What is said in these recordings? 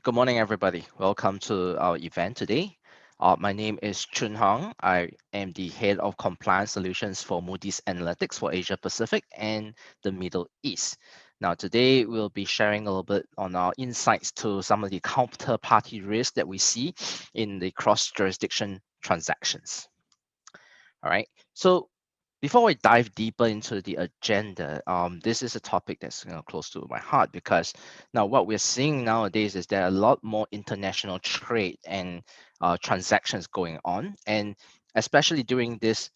Good morning, everybody. Welcome to our event today. My name is Chun Hong. I am the head of compliance solutions for Moody's Analytics for Asia Pacific and the Middle East. Now, today we'll be sharing a little bit on our insights to some of the counterparty risk that we see in the cross-jurisdiction transactions. All right. So before I dive deeper into the agenda, this is a topic that's close to my heart because now what we're seeing nowadays is there are a lot more international trade and transactions going on, and especially during this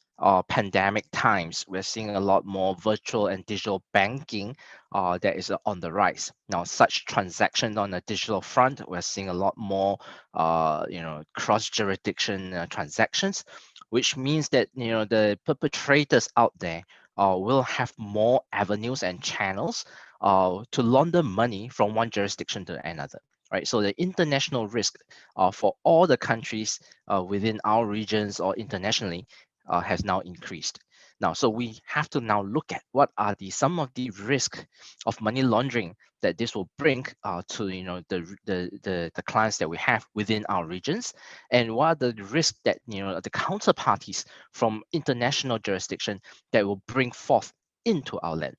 pandemic times, we're seeing a lot more virtual and digital banking that is on the rise. Now, such transactions on the digital front, we're seeing a lot more, cross-jurisdiction transactions, which means that the perpetrators out there will have more avenues and channels to launder money from one jurisdiction to another. Right, so the international risk for all the countries within our regions or internationally has now increased. Now, so we have to now look at what are some of the risk of money laundering that this will bring to the clients that we have within our regions, and what are the risks that the counterparties from international jurisdiction that will bring forth into our land.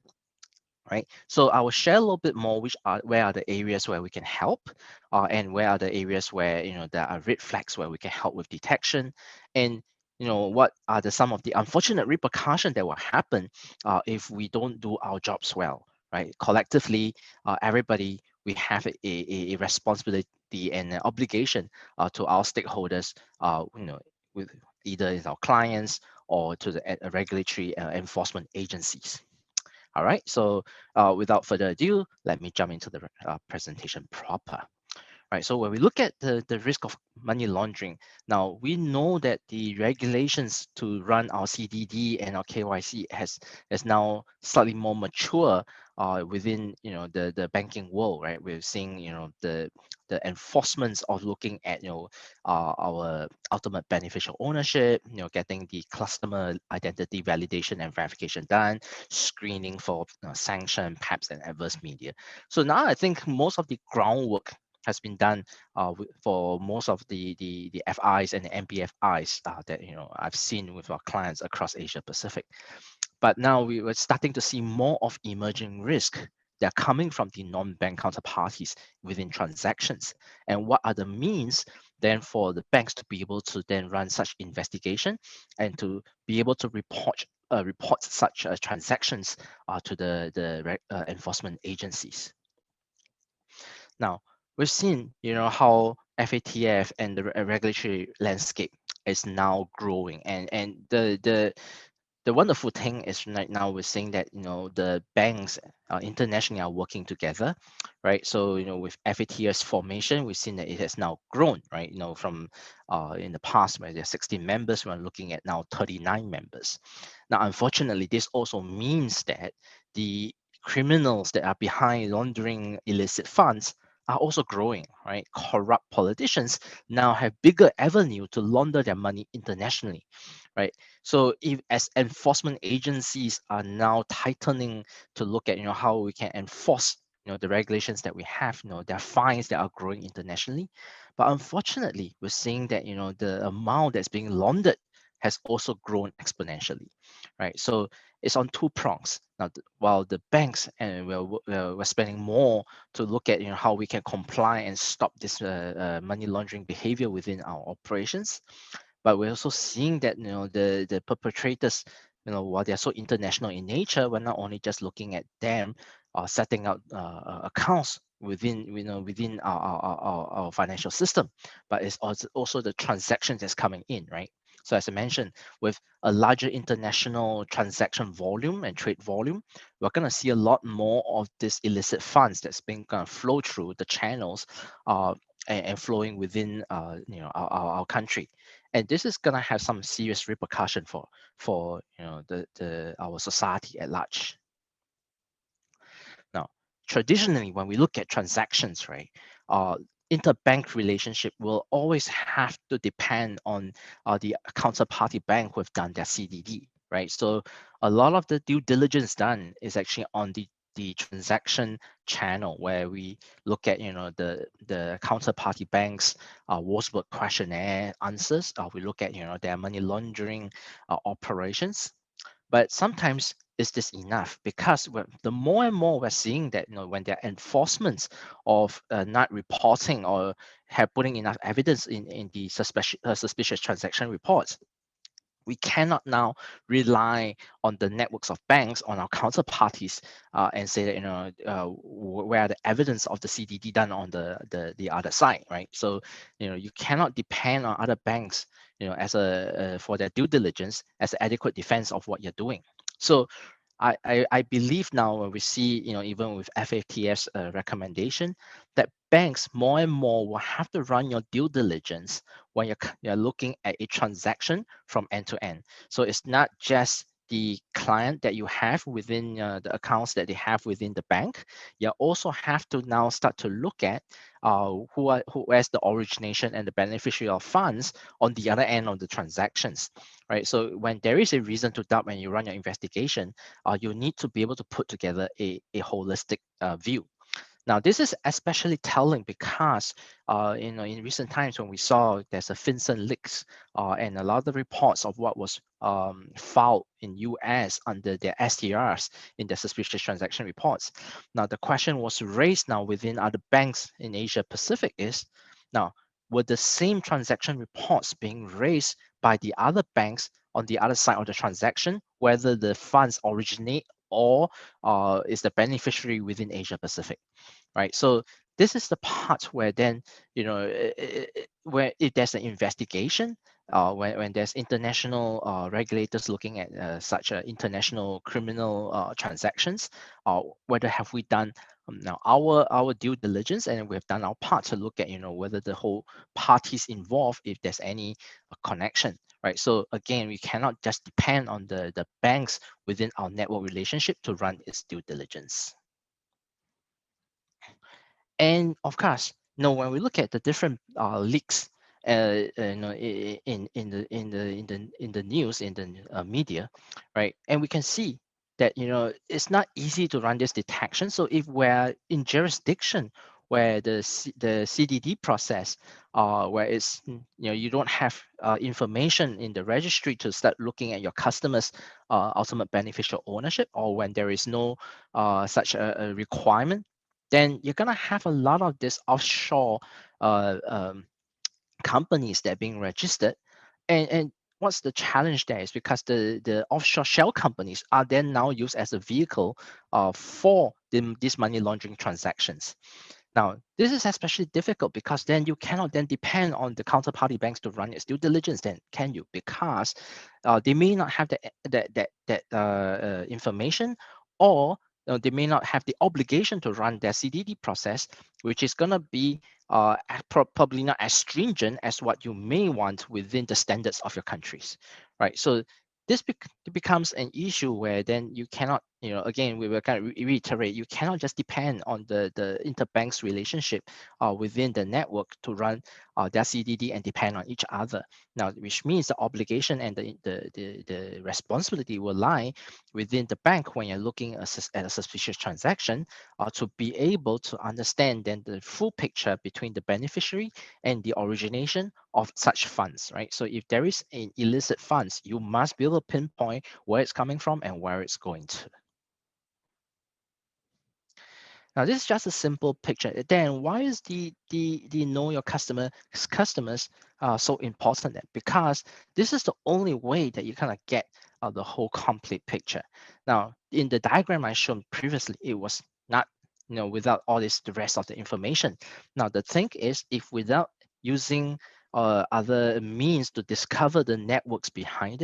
Right, so I will share a little bit more where are the areas where we can help, and where are the areas where there are red flags where we can help with detection, and what are some of the unfortunate repercussions that will happen if we don't do our jobs well. Right, collectively, everybody, we have a responsibility and an obligation to our stakeholders, with either as our clients or to the regulatory enforcement agencies. All right, so without further ado, let me jump into the presentation proper. Right, so when we look at the risk of money laundering, now we know that the regulations to run our CDD and our KYC has now slightly more mature within the banking world. Right, we're seeing the enforcements of looking at our ultimate beneficial ownership, getting the customer identity validation and verification done, screening for sanction, PEPs, and adverse media. So now I think most of the groundwork has been done for most of the FIs and the MPFIs that I've seen with our clients across Asia Pacific. But now we were starting to see more of emerging risk that are coming from the non-bank counterparties within transactions. And what are the means then for the banks to be able to then run such investigation and to be able to report such transactions to the enforcement agencies. Now, we've seen, how FATF and the regulatory landscape is now growing, and the wonderful thing is right now we're seeing that the banks internationally are working together, right? So with FATF's formation, we've seen that it has now grown, right? From in the past where there are 16 members, we're looking at now 39 members. Now, unfortunately, this also means that the criminals that are behind laundering illicit funds are also growing, right? Corrupt politicians now have bigger avenue to launder their money internationally, right? So if as enforcement agencies are now tightening to look at how we can enforce the regulations that we have, there are fines that are growing internationally, but unfortunately we're seeing that the amount that's being laundered has also grown exponentially, right? So it's on two prongs. Now, while the banks and we're spending more to look at how we can comply and stop this money laundering behavior within our operations, but we're also seeing that the perpetrators, while they're so international in nature, we're not only just looking at them setting out accounts within our financial system, but it's also the transactions that's coming in, right? So as I mentioned, with a larger international transaction volume and trade volume, we're going to see a lot more of this illicit funds that's been going to flow through the channels and flowing within our country, and this is going to have some serious repercussion for the our society at large. Now, traditionally, when we look at transactions, right, interbank relationship will always have to depend on the counterparty bank who've done their CDD, right? So a lot of the due diligence done is actually on the the transaction channel, where we look at the counterparty banks Wolfsburg questionnaire answers. We look at their money laundering operations. But sometimes is this enough? Because the more and more we're seeing that when there are enforcements of not reporting or have putting enough evidence in the suspicious transaction reports, we cannot now rely on the networks of banks, on our counterparties, and say that where are the evidence of the CDD done on the other side, right? So you cannot depend on other banks as a for their due diligence as an adequate defense of what you're doing. So I believe now when we see, even with FATF's recommendation, that banks more and more will have to run your due diligence when you're looking at a transaction from end to end. So it's not just the client that you have within the accounts that they have within the bank. You also have to now start to look at who has the origination and the beneficiary of funds on the other end of the transactions, right? So when there is a reason to doubt when you run your investigation, you need to be able to put together a holistic view. Now, this is especially telling because, in recent times when we saw there's a FinCEN leaks and a lot of the reports of what was filed in US under their STRs in their suspicious transaction reports. Now, the question was raised now within other banks in Asia Pacific is, now, were the same transaction reports being raised by the other banks on the other side of the transaction, whether the funds originate or is the beneficiary within Asia Pacific, right? So this is the part where then, where if there's an investigation, when there's international regulators looking at such international criminal transactions, whether have we done now our due diligence, and we've done our part to look at whether the whole parties involved, if there's any connection, right? So again, we cannot just depend on the banks within our network relationship to run its due diligence. And of course, when we look at the different leaks, in the news, in the media, right, and we can see that it's not easy to run this detection. So if we're in jurisdiction where the CDD process, where it's you don't have information in the registry to start looking at your customers' ultimate beneficial ownership, or when there is no such a requirement, then you're gonna have a lot of this offshore uh, um, companies that are being registered. And what's the challenge there is because the offshore shell companies are then now used as a vehicle for these money laundering transactions. Now, this is especially difficult because then you cannot then depend on the counterparty banks to run its due diligence, then can you? Because they may not have that information, or they may not have the obligation to run their CDD process, which is going to be probably not as stringent as what you may want within the standards of your countries, right? So this becomes an issue where then you cannot, again, we will kind of reiterate, you cannot just depend on the interbanks relationship within the network to run their CDD and depend on each other. Now, which means the obligation and the responsibility will lie within the bank when you're looking at a suspicious transaction, to be able to understand then the full picture between the beneficiary and the origination of such funds, right? So if there is an illicit funds, you must be able to pinpoint where it's coming from and where it's going to. Now, this is just a simple picture. Then why is the know your customers so important then? Because this is the only way that you kind of get the whole complete picture. Now, in the diagram I shown previously, it was not, without all this, the rest of the information. Now, the thing is, if without using other means to discover the networks behind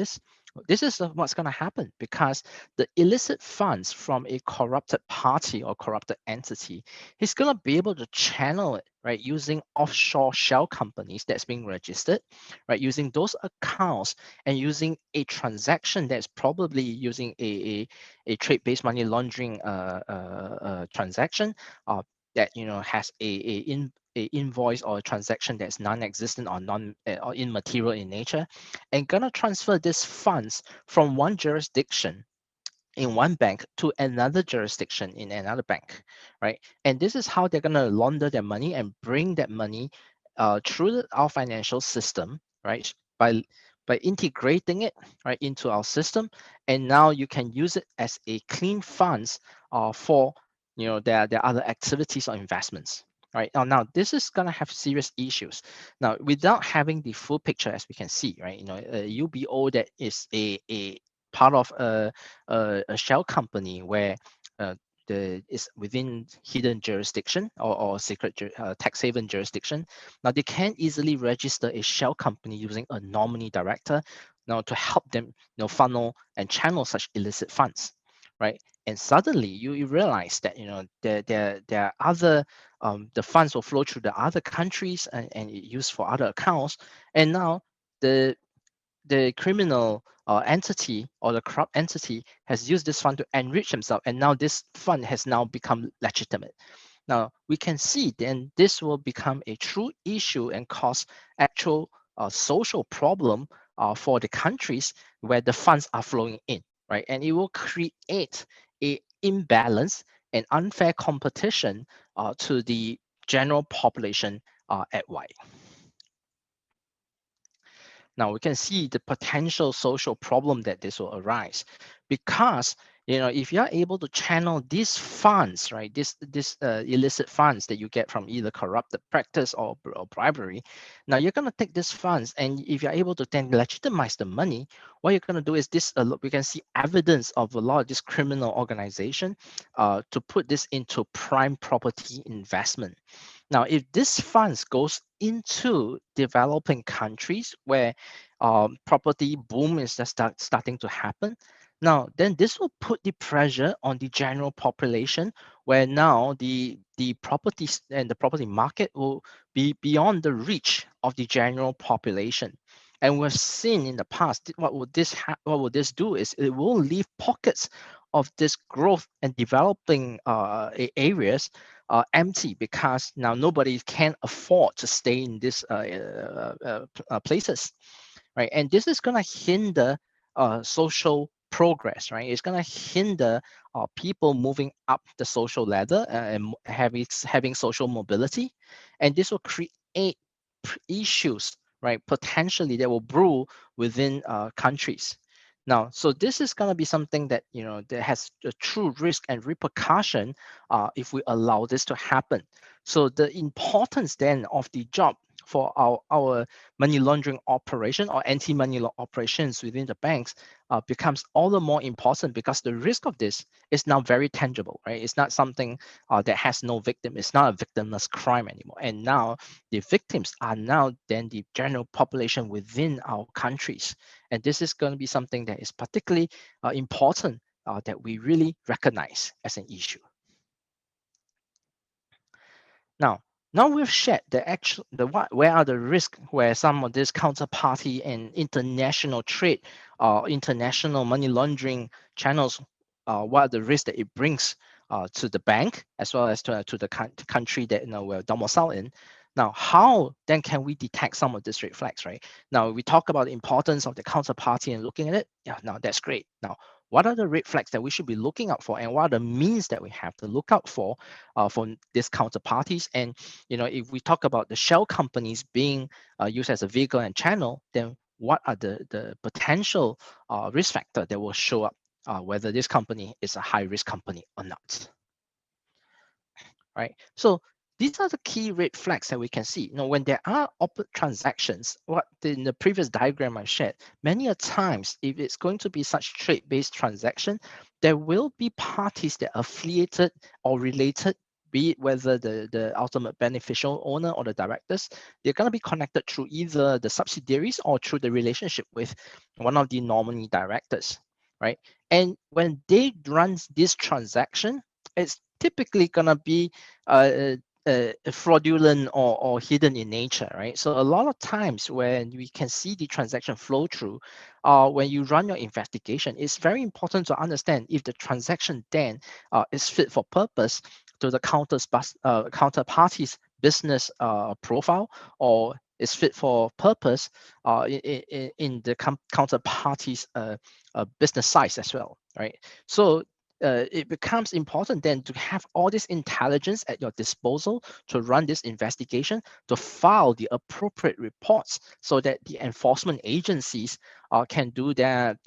this is what's going to happen, because the illicit funds from a corrupted party or corrupted entity is going to be able to channel it, right, using offshore shell companies that's being registered, right, using those accounts and using a transaction that's probably using a trade-based money laundering transaction that has a invoice or a transaction that's non-existent or or immaterial in nature, and gonna transfer these funds from one jurisdiction in one bank to another jurisdiction in another bank, right? And this is how they're gonna launder their money and bring that money through our financial system, right? By integrating it right into our system, and now you can use it as a clean funds for their other activities or investments. Right now, this is gonna have serious issues. Now, without having the full picture, as we can see, right? UBO that is a part of a shell company where uh, the is within hidden jurisdiction or secret tax haven jurisdiction. Now they can easily register a shell company using a nominee director now to help them funnel and channel such illicit funds, right? And suddenly you realize that there are other the funds will flow through the other countries and used for other accounts, and now the criminal entity or the corrupt entity has used this fund to enrich himself, and now this fund has now become legitimate. Now we can see then this will become a true issue and cause actual social problem for the countries where the funds are flowing in, right? And it will create a imbalance and unfair competition to the general population at wide. Now we can see the potential social problem that this will arise, because if you're able to channel these funds, right, this illicit funds that you get from either corrupted practice or bribery, now you're going to take these funds, and if you're able to then legitimize the money, what you're going to do is this. We can see evidence of a lot of this criminal organization to put this into prime property investment. Now, if this funds goes into developing countries where property boom is just starting to happen, now then this will put the pressure on the general population, where now the properties and the property market will be beyond the reach of the general population. And we've seen in the past what would this do is it will leave pockets of this growth and developing areas empty, because now nobody can afford to stay in these places, right? And this is going to hinder social progress, right? It's going to hinder people moving up the social ladder and having social mobility, and this will create issues, right? Potentially that will brew within countries. Now, so this is going to be something that that has a true risk and repercussion if we allow this to happen. So the importance then of the job for our money laundering operation or anti-money operations within the banks becomes all the more important, because the risk of this is now very tangible, right? It's not something that has no victim. It's not a victimless crime anymore. And now the victims are now then the general population within our countries. And this is going to be something that is particularly important that we really recognize as an issue. Now, now we've shared the actual where are the risks where some of this counterparty and international trade, international money laundering channels, what are the risks that it brings to the bank as well as to the country that we're domiciled in. Now, how then can we detect some of these red flags, right? Now, we talk about the importance of the counterparty and looking at it. Yeah, now that's great. Now, what are the red flags that we should be looking out for, and what are the means that we have to look out for these counterparties? And if we talk about the shell companies being used as a vehicle and channel, then what are the potential risk factor that will show up whether this company is a high risk company or not, right? So these are the key red flags that we can see. When there are transactions, what in the previous diagram I shared, many a times, if it's going to be such trade-based transaction, there will be parties that are affiliated or related, be it whether the ultimate beneficial owner or the directors, they're going to be connected through either the subsidiaries or through the relationship with one of the nominee directors, right? And when they run this transaction, it's typically gonna be fraudulent or hidden in nature, right? So a lot of times when we can see the transaction flow through, when you run your investigation, it's very important to understand if the transaction then is fit for purpose to the counterparty's business profile, or is fit for purpose in the counterparty's business size as well. right? So it becomes important then to have all this intelligence at your disposal to run this investigation, to file the appropriate reports so that the enforcement agencies can do their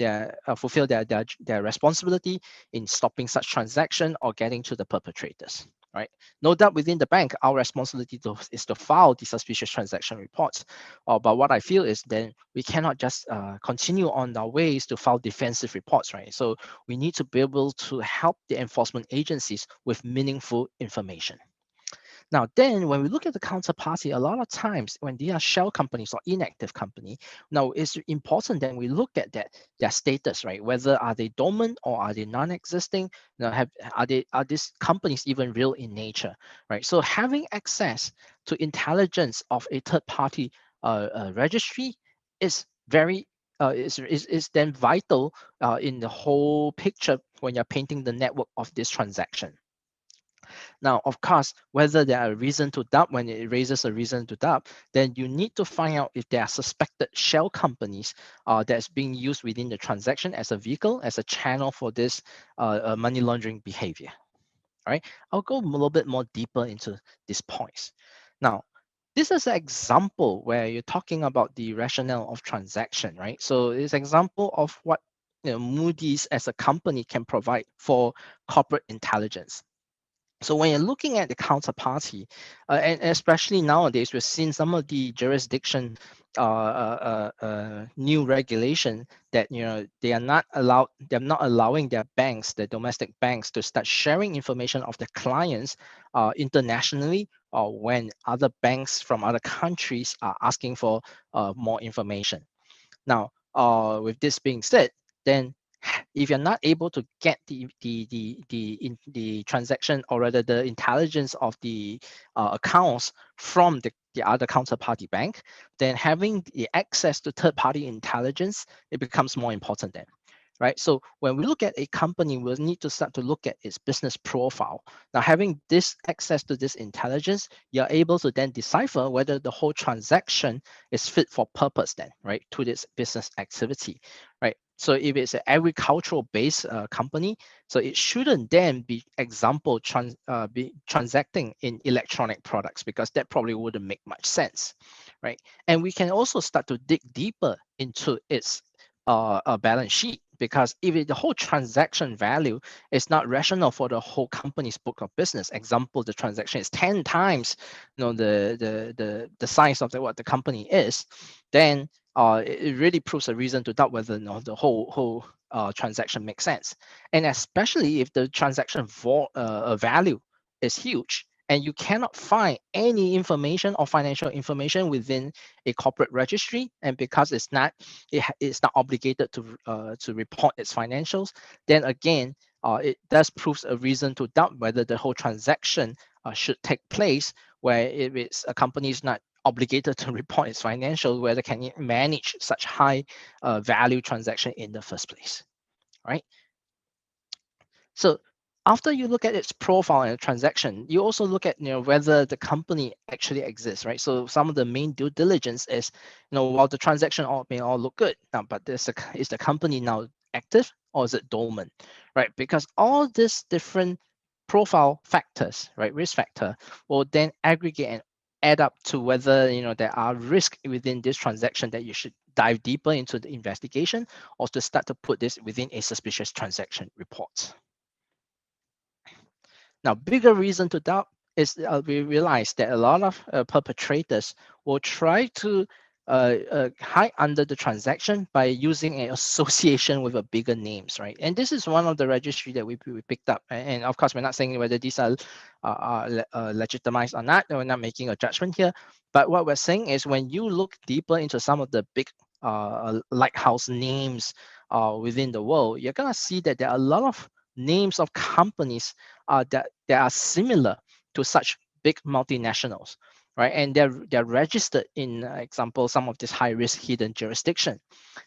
fulfill their responsibility in stopping such transaction or getting to the perpetrators. Right. No doubt within the bank, our responsibility is to file the suspicious transaction reports. But what I feel is then we cannot just continue on our ways to file defensive reports, right? So we need to be able to help the enforcement agencies with meaningful information. Now, then when we look at the counterparty, a lot of times when they are shell companies or inactive company, now it's important that we look at their status, right? Whether are they dormant or are they non-existing? Now, are these companies even real in nature, right? So having access to intelligence of a third-party registry is very is then vital in the whole picture when you're painting the network of this transaction. Now, of course, whether there are reason to doubt, when it raises a reason to doubt, then you need to find out if there are suspected shell companies that's being used within the transaction as a vehicle, as a channel for this money laundering behavior. All right, I'll go a little bit more deeper into these points. Now, this is an example where you're talking about the rationale of transaction, right? So it's an example of what Moody's as a company can provide for corporate intelligence. So when you're looking at the counterparty, and especially nowadays, we're seeing some of the jurisdiction new regulation that they're not allowing their banks, the domestic banks, to start sharing information of their clients internationally, or when other banks from other countries are asking for more information. Now, with this being said, then if you're not able to get the transaction, or rather the intelligence of the accounts from the other counterparty bank, then having the access to third-party intelligence, it becomes more important then. Right. So when we look at a company, we'll need to start to look at its business profile. Now, having this access to this intelligence, you're able to then decipher whether the whole transaction is fit for purpose then, right, to this business activity, right? So if it's an agricultural based company, so it shouldn't then be be transacting in electronic products, because that probably wouldn't make much sense, right? And we can also start to dig deeper into its a balance sheet, because if the whole transaction value is not rational for the whole company's book of business, example, the transaction is 10 times the size of what the company is, then it really proves a reason to doubt whether the whole transaction makes sense. And especially if the transaction value is huge, and you cannot find any information or financial information within a corporate registry, and because it's not obligated to report its financials, then again, it does proves a reason to doubt whether the whole transaction should take place, where if it's a company is not obligated to report its financials, whether can it manage such high value transaction in the first place, right? So after you look at its profile and transaction, you also look at whether the company actually exists, right? So some of the main due diligence is, while the transaction may all look good now, but is the company now active, or is it dormant, right? Because all these different profile factors, right, risk factor, will then aggregate and add up to whether there are risks within this transaction that you should dive deeper into the investigation, or to start to put this within a suspicious transaction report. Now, bigger reason to doubt is we realize that a lot of perpetrators will try to hide under the transaction by using an association with a bigger names, right? And this is one of the registry that we picked up. And of course, we're not saying whether these are legitimized or not. We're not making a judgment here. But what we're saying is, when you look deeper into some of the big lighthouse names within the world, you're gonna see that there are a lot of names of companies that are similar to such big multinationals, right? And they're registered in, example, some of this high risk hidden jurisdiction.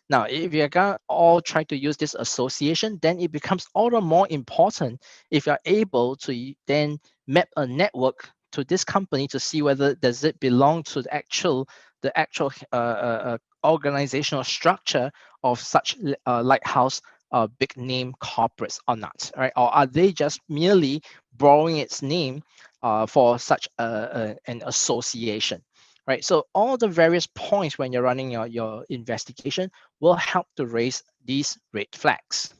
Now, if you're gonna all try to use this association, then it becomes all the more important if you're able to then map a network to this company to see whether does it belong to the actual organizational structure of such lighthouse big name corporates or not, right? Or are they just merely borrowing its name for such an association, right? So all the various points when you're running your investigation will help to raise these red flags.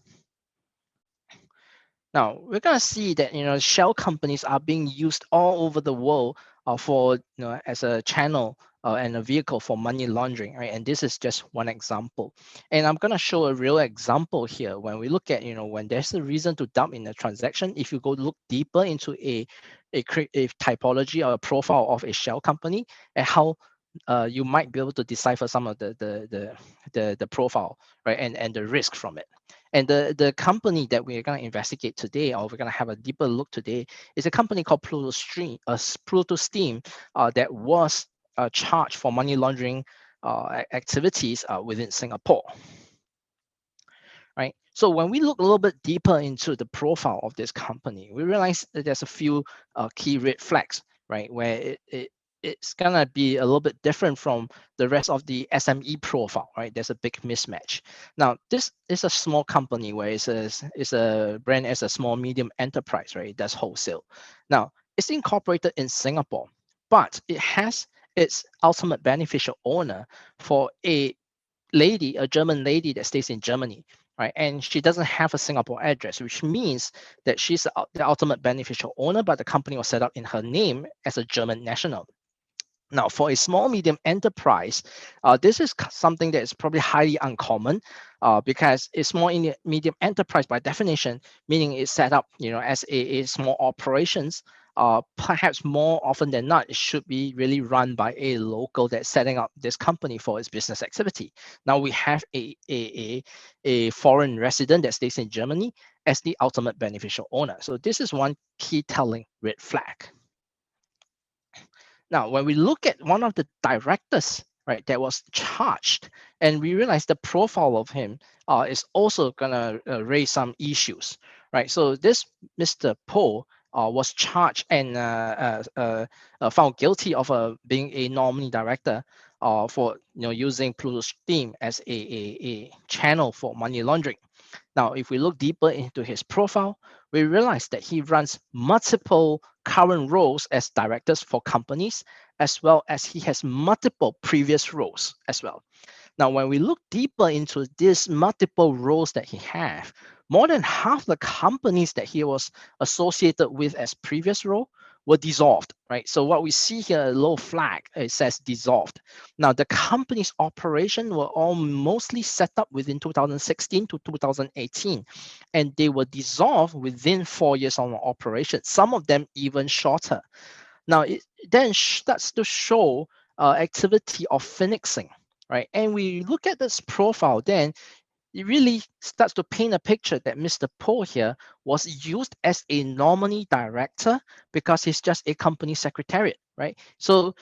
Now we're gonna see that shell companies are being used all over the world for as a channel and a vehicle for money laundering, right? And this is just one example. And I'm gonna show a real example here. When we look at when there's a reason to dump in a transaction, if you go look deeper into a typology or a profile of a shell company and how you might be able to decipher some of the profile, right, and the risk from it. And the company that we're going to investigate today, or we're going to have a deeper look today, is a company called Pluto Steam that was charged for money laundering activities within Singapore. Right. So when we look a little bit deeper into the profile of this company, we realize that there's a few key red flags, right, where it's gonna be a little bit different from the rest of the SME profile, right? There's a big mismatch. Now, this is a small company where it's a brand as a small medium enterprise, right? It does wholesale. Now, it's incorporated in Singapore, but it has its ultimate beneficial owner for a German lady that stays in Germany, right? And she doesn't have a Singapore address, which means that she's the ultimate beneficial owner, but the company was set up in her name as a German national. Now, for a small medium enterprise, this is something that is probably highly uncommon because a small medium enterprise, by definition, meaning it's set up, as a small operations. Perhaps more often than not, it should be really run by a local that's setting up this company for its business activity. Now we have a foreign resident that stays in Germany as the ultimate beneficial owner. So this is one key telling red flag. Now, when we look at one of the directors, right, that was charged, and we realize the profile of him is also gonna raise some issues, right? So this Mr. Po was charged and found guilty of being a nominee director for using Pluto Steam as a channel for money laundering. Now, if we look deeper into his profile, we realize that he runs multiple current roles as directors for companies, as well as he has multiple previous roles as well. Now, when we look deeper into these multiple roles that he has, more than half the companies that he was associated with as previous role were dissolved, right? So what we see here, a low flag, it says dissolved. Now, the company's operation were all mostly set up within 2016 to 2018, and they were dissolved within 4 years of operation, some of them even shorter. Now, it then starts to show activity of phoenixing, right? And we look at this profile, then it really starts to paint a picture that Mr. Po here was used as a nominee director because he's just a company secretariat, right? So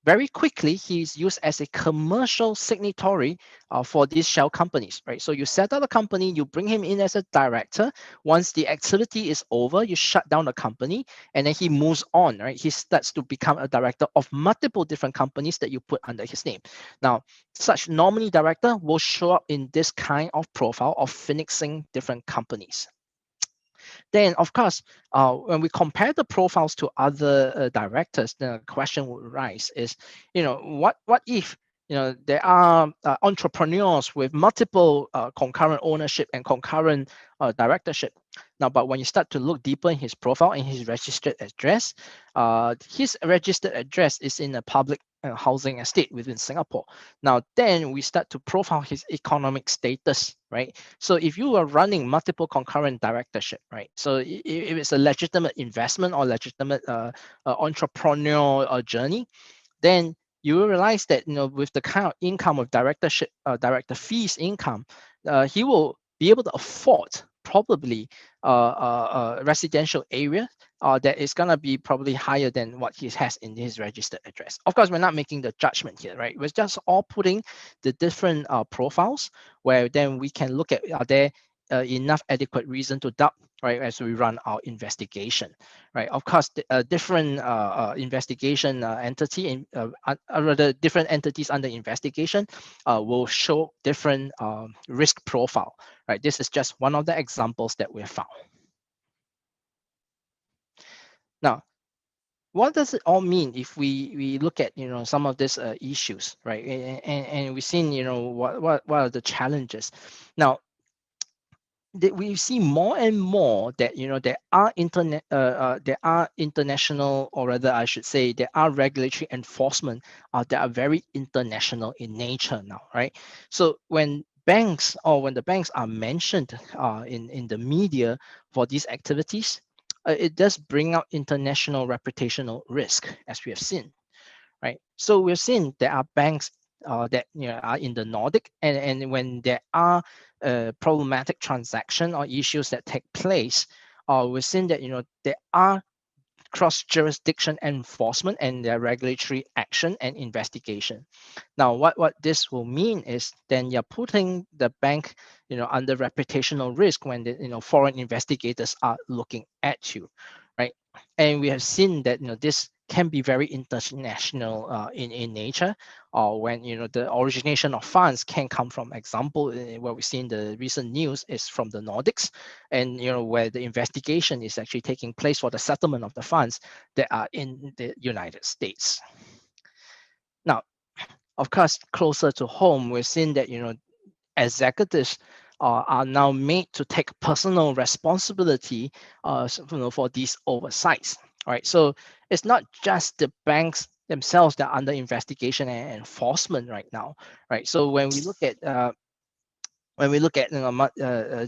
very quickly, he's used as a commercial signatory for these shell companies, right? So you set up a company, you bring him in as a director. Once the activity is over, you shut down the company, and then he moves on, right? He starts to become a director of multiple different companies that you put under his name. Now, such nominee director will show up in this kind of profile of phoenixing different companies. Then, of course, when we compare the profiles to other directors, the question would rise is, what if there are entrepreneurs with multiple concurrent ownership and concurrent directorship. Now, but when you start to look deeper in his profile and his registered address is in a public housing estate within Singapore. Now, then we start to profile his economic status, right? So if you are running multiple concurrent directorship, right? So if it's a legitimate investment or legitimate entrepreneurial journey, then you will realize that with the kind of income of directorship, director fees income, he will be able to afford probably a residential area that is going to be probably higher than what he has in his registered address. Of course, we're not making the judgment here, right? We're just all putting the different profiles where then we can look at, are there enough adequate reason to doubt, right, as we run our investigation, right? Of course, different investigation entity, rather different entities under investigation will show different risk profile, right? This is just one of the examples that we found. Now, what does it all mean if we look at some of these issues, right? And we've seen what are the challenges. Now, we see more and more that there are international, or rather I should say there are regulatory enforcement that are very international in nature now, right? So when the banks are mentioned in the media for these activities, it does bring out international reputational risk, as we have seen, right? So we've seen there are banks that are in the Nordic, and when there are problematic transaction or issues that take place, we've seen that there are cross-jurisdiction enforcement and their regulatory action and investigation. Now, what this will mean is then you're putting the bank, under reputational risk when the foreign investigators are looking at you, right? And we have seen that this can be very international in nature, or when the origination of funds can come from, example, what we see in the recent news is from the Nordics, and where the investigation is actually taking place for the settlement of the funds that are in the United States. Now, of course, closer to home, we're seeing that executives are now made to take personal responsibility for these oversights. All right, so it's not just the banks themselves that are under investigation and enforcement right now, right? So when we look at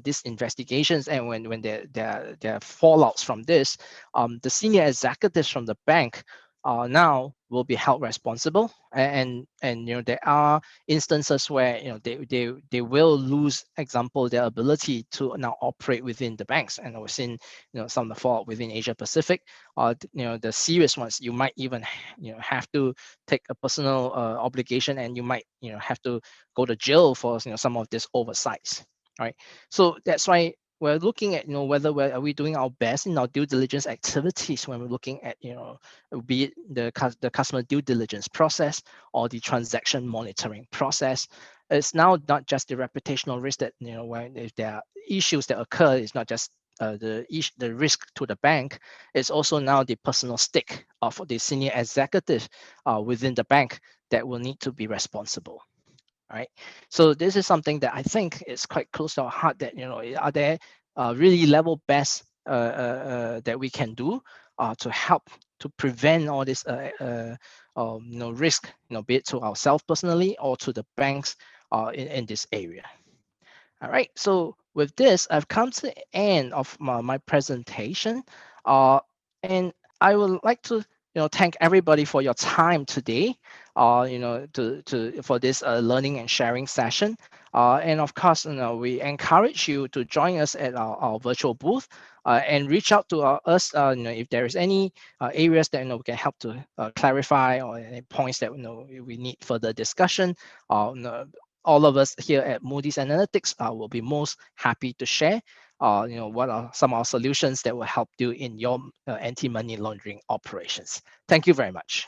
these investigations, and when there are fallouts from this, the senior executives from the bank now will be held responsible, and there are instances where they will lose, example, their ability to now operate within the banks. And we've seen some of the fallout within Asia Pacific. The serious ones, you might even have to take a personal obligation, and you might have to go to jail for some of these oversights, right? So that's why we're looking at whether are we doing our best in our due diligence activities when we're looking at be it the customer due diligence process or the transaction monitoring process. It's now not just the reputational risk that when if there are issues that occur, it's not just the risk to the bank. It's also now the personal stake of the senior executive within the bank that will need to be responsible. Right. So this is something that I think is quite close to our heart, that are there really level best that we can do to help to prevent all this risk, be it to ourselves personally or to the banks in this area. All right, so with this, I've come to the end of my presentation, and I would like to thank everybody for your time today, to for this learning and sharing session. And of course, we encourage you to join us at our virtual booth, and reach out to us, if there is any areas that we can help to clarify, or any points that we need further discussion. All of us here at Moody's Analytics will be most happy to share what are some of our solutions that will help you in your anti-money laundering operations. Thank you very much.